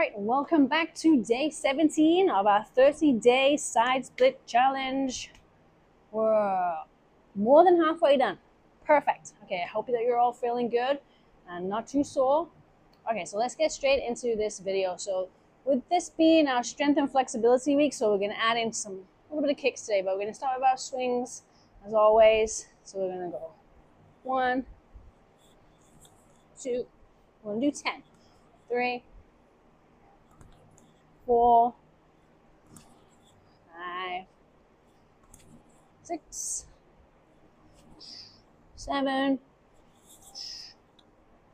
right, welcome back to day 17 of our 30-day side split challenge. We're more than halfway done. Perfect. Okay, I hope that you're all feeling good and not too sore. Okay, so let's get straight into this video. So with this being our strength and flexibility week, so we're going to add in a little bit of kicks today, but we're going to start with our swings as always. So we're going to go 1, 2, we're going to do 10, 3, 4, 5, 6, 7,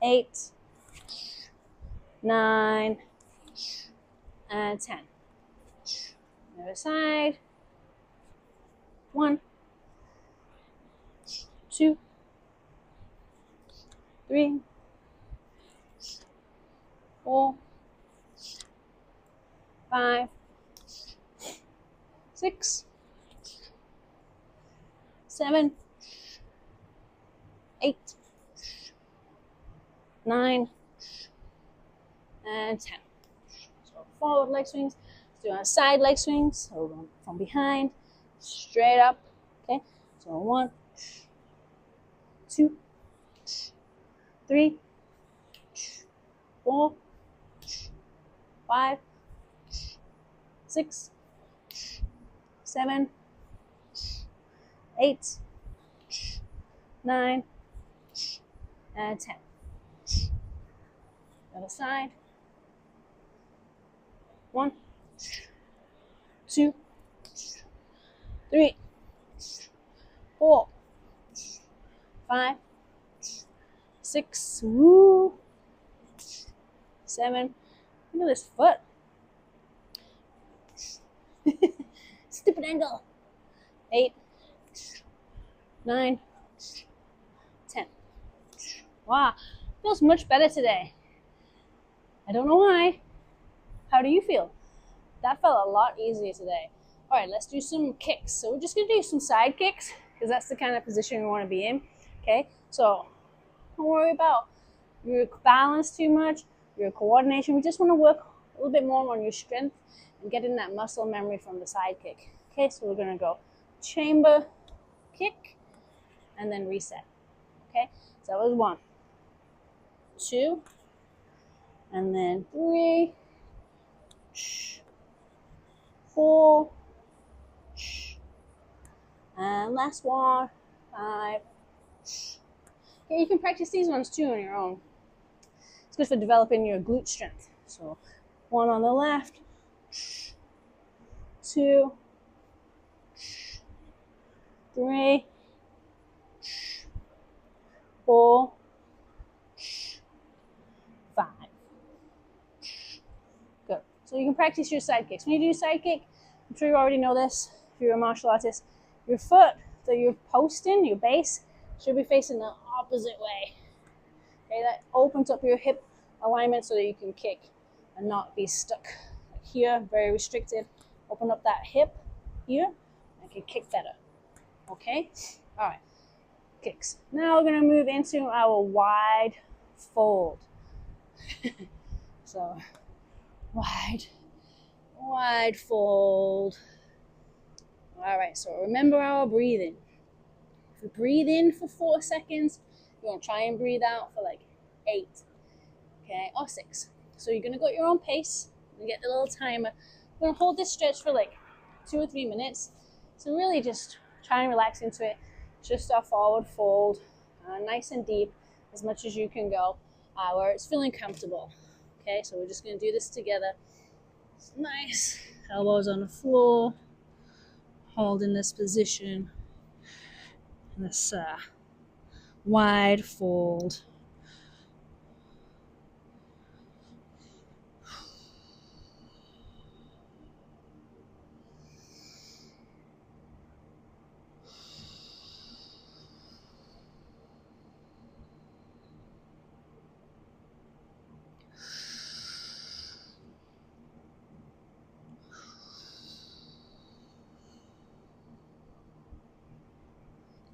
8, 9, and 10. Other side. 1, 2, 3, 4, 5, 6, 7, 8, 9, and 10. So forward leg swings. Let's do our side leg swings. So we're going from behind, straight up. Okay. So 1, 2, 3, 4, 5, 6, 7, 8, 9, and 10. Other side. 1, 2, 3, 4, 5, 6, 7. Look at this foot. Stupid angle. 8, 9, 10. Wow, feels much better today. I don't know why. How do you feel? That felt a lot easier today. All right, let's do some kicks. So we're just gonna do some side kicks because that's the kind of position we want to be in. Okay, so don't worry about your balance too much, your coordination. We just want to work a little bit more on your strength and getting that muscle memory from the side kick. Okay, so we're gonna go chamber kick and then reset. Okay, so that was 1, 2, and then 3, 4, and last one, 5. Okay, you can practice these ones too on your own. It's good for developing your glute strength. So 1 on the left, 2, 3, 4, 5. Good. So you can practice your side kicks. When you do side kick, I'm sure you already know this if you're a martial artist, your foot that you're posting, your base, should be facing the opposite way. Okay, that opens up your hip alignment so that you can kick and not be stuck here, very restricted. Open up that hip here and can kick better. Okay? All right. Kicks. Now we're going to move into our wide fold. So, wide fold. All right, so remember our breathing. If you breathe in for 4 seconds, you're going to try and breathe out for like 8, okay, or 6. So you're going to go at your own pace. You get the little timer. We're going to hold this stretch for like 2 or 3 minutes. So really just try and relax into it. Just our forward fold, nice and deep, as much as you can go, where it's feeling comfortable. Okay, so we're just going to do this together. It's nice. Elbows on the floor. Hold in this position. This wide fold.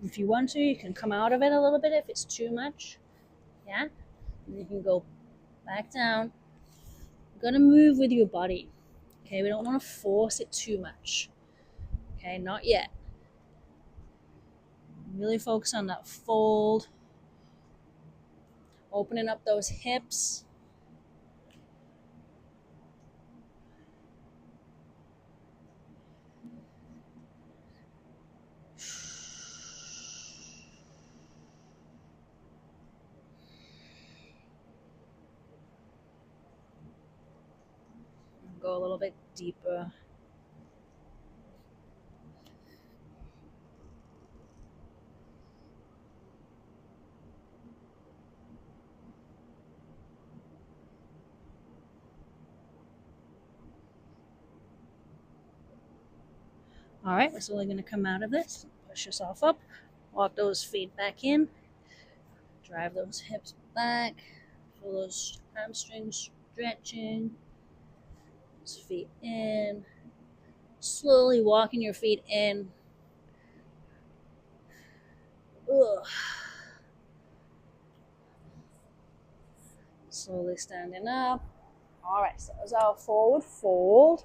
If you want to, you can come out of it a little bit if it's too much. Yeah? And you can go back down, Gotta move with your body. Okay, we don't want to force it too much. Okay, not yet. Really focus on that fold. Opening up those hips. Go a little bit deeper. All right, we're slowly going to come out of this. Push yourself up. Walk those feet back in. Drive those hips back. Feel those hamstrings stretching. Those feet in. Slowly walking your feet in. Ugh. Slowly standing up. All right, so that was our forward fold.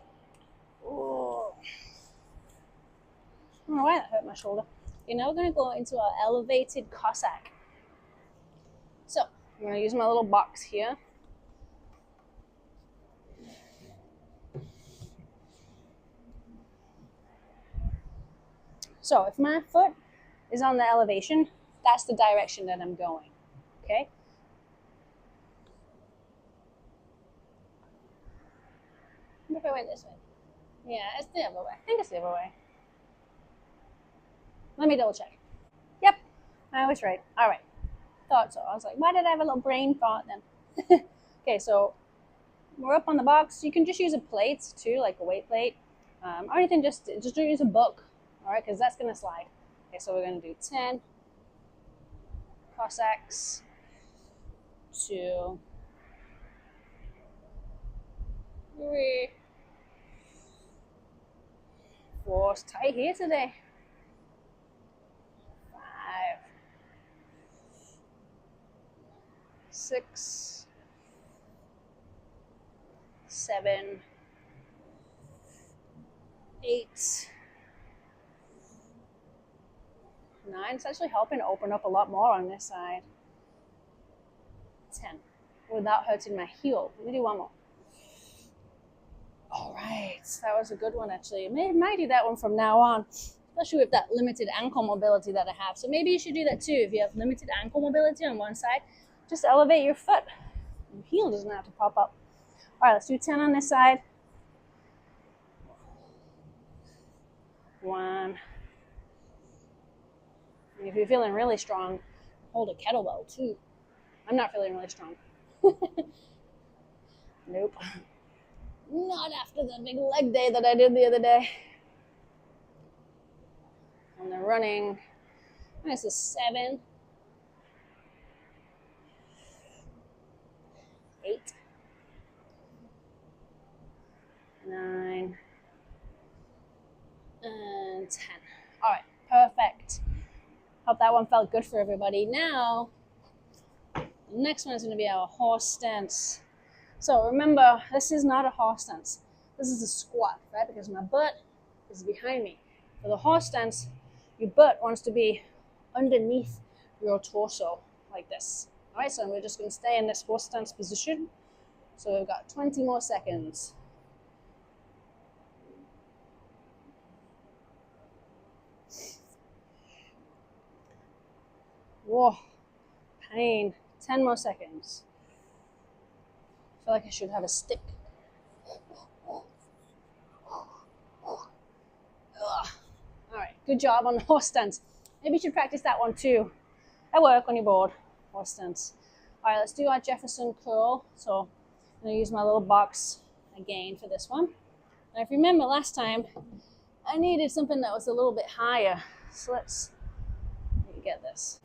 Oh, I don't know why that hurt my shoulder. Okay, now we're going to go into our elevated Cossack. So I'm going to use my little box here. So if my foot is on the elevation, that's the direction that I'm going, okay? What if I went this way? Yeah, it's the other way. I think it's the other way. Let me double check. Yep, I was right. All right, thought so. I was like, why did I have a little brain thought then? Okay, so we're up on the box. You can just use a plate too, like a weight plate, or anything. Just don't use a book, all right? Because that's gonna slide. Okay, so we're gonna do 10 Cossacks, 2, 3, 4. It's tight here today. 5, 6, 7, 8, 9. It's actually helping open up a lot more on this side. 10, without hurting my heel. Let me do one more. All right, that was a good one actually. I might do that one from now on, especially with that limited ankle mobility that I have. So maybe you should do that too. If you have limited ankle mobility on one side, just elevate your foot. Your heel doesn't have to pop up. All right, let's do 10 on this side. 1. If you're feeling really strong, hold a kettlebell too. I'm not feeling really strong. Nope. Not after the big leg day that I did the other day. And the running. This is 7, 8, 9, and 10. All right, perfect. Hope that one felt good for everybody. Now, the next one is going to be our horse stance. So remember, this is not a horse stance. This is a squat, right? Because my butt is behind me. For the horse stance, your butt wants to be underneath your torso, like this. All right, so we're just going to stay in this horse stance position. So we've got 20 more seconds. Whoa, pain. 10 more seconds. I feel like I should have a stick. All right, good job on the horse stance. Maybe you should practice that one too. At work on your board, horse stance. All right, let's do our Jefferson curl. So I'm gonna use my little box again for this one. And if you remember last time, I needed something that was a little bit higher. So let's get this.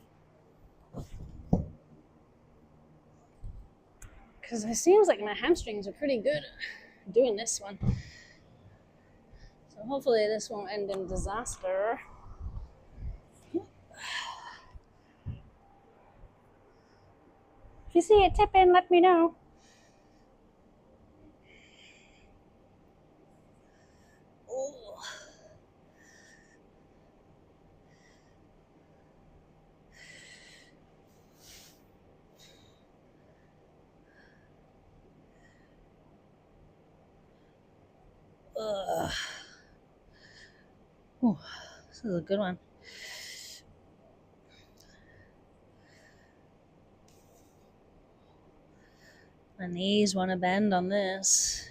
Because it seems like my hamstrings are pretty good at doing this one. So hopefully this won't end in disaster. If you see it tipping, let me know. Ugh. Ooh, this is a good one. My knees want to bend on this.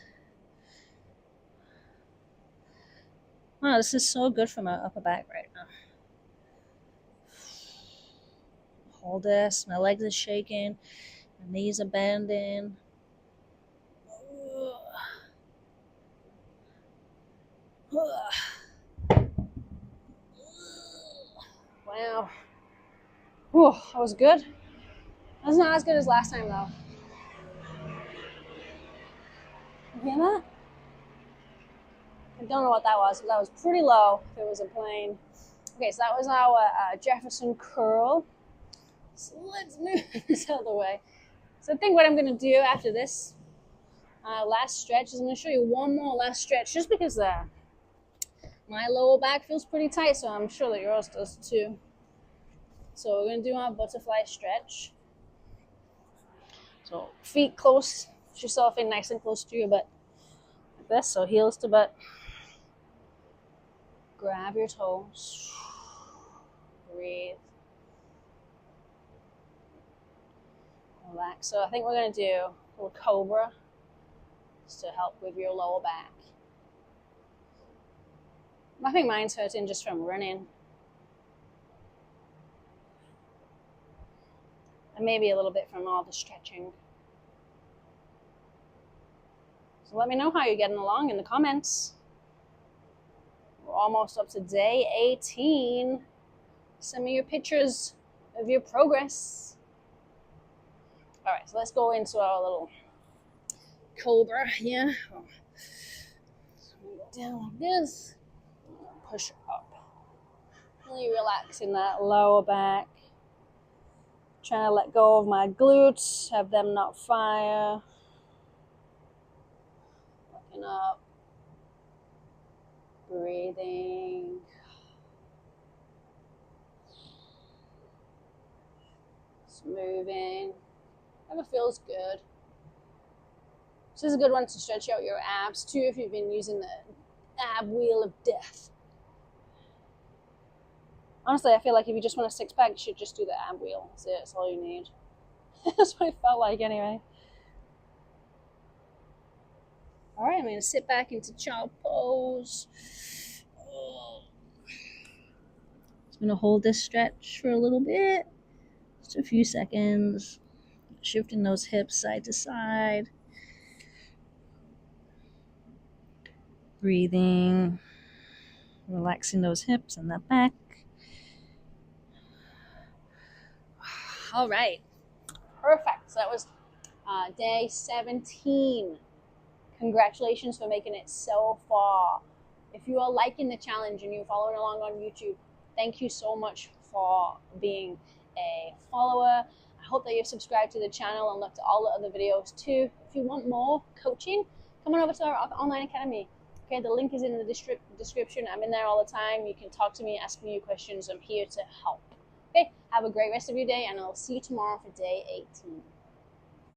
Wow, this is so good for my upper back right now. Hold this. My legs are shaking. My knees are bending. Wow. Whew, that was good. That's not as good as last time though. You hear that? I don't know what that was, but that was pretty low if it was a plane. Okay, so that was our Jefferson curl. So let's move this out of the way. So I think what I'm going to do after this last stretch is I'm going to show you one more last stretch just because my lower back feels pretty tight, so I'm sure that yours does too. So we're going to do our butterfly stretch. So feet close, put yourself in nice and close to your butt. Like this, so heels to butt. Grab your toes. Breathe. Relax. So I think we're going to do a little cobra just to help with your lower back. I think mine's hurting just from running. And maybe a little bit from all the stretching. So let me know how you're getting along in the comments. We're almost up to day 18. Send me your pictures of your progress. All right, so let's go into our little cobra here. So we go down like this, push up. Really relaxing that lower back. Trying to let go of my glutes, have them not fire. Looking up, breathing. Just moving. Whatever feels good. This is a good one to stretch out your abs too if you've been using the ab wheel of death. Honestly, I feel like if you just want a six pack, you should just do the ab wheel. That's it. That's all you need. That's what it felt like anyway. All right, I'm going to sit back into child pose. Just going to hold this stretch for a little bit. Just a few seconds. Shifting those hips side to side. Breathing. Relaxing those hips and that back. All right. Perfect. So that was day 17. Congratulations for making it so far. If you are liking the challenge and you're following along on YouTube, thank you so much for being a follower. I hope that you've subscribed to the channel and looked at all the other videos too. If you want more coaching, come on over to our online academy. Okay, the link is in the description. I'm in there all the time. You can talk to me, ask me your questions. I'm here to help. Okay, have a great rest of your day, and I'll see you tomorrow for day 18.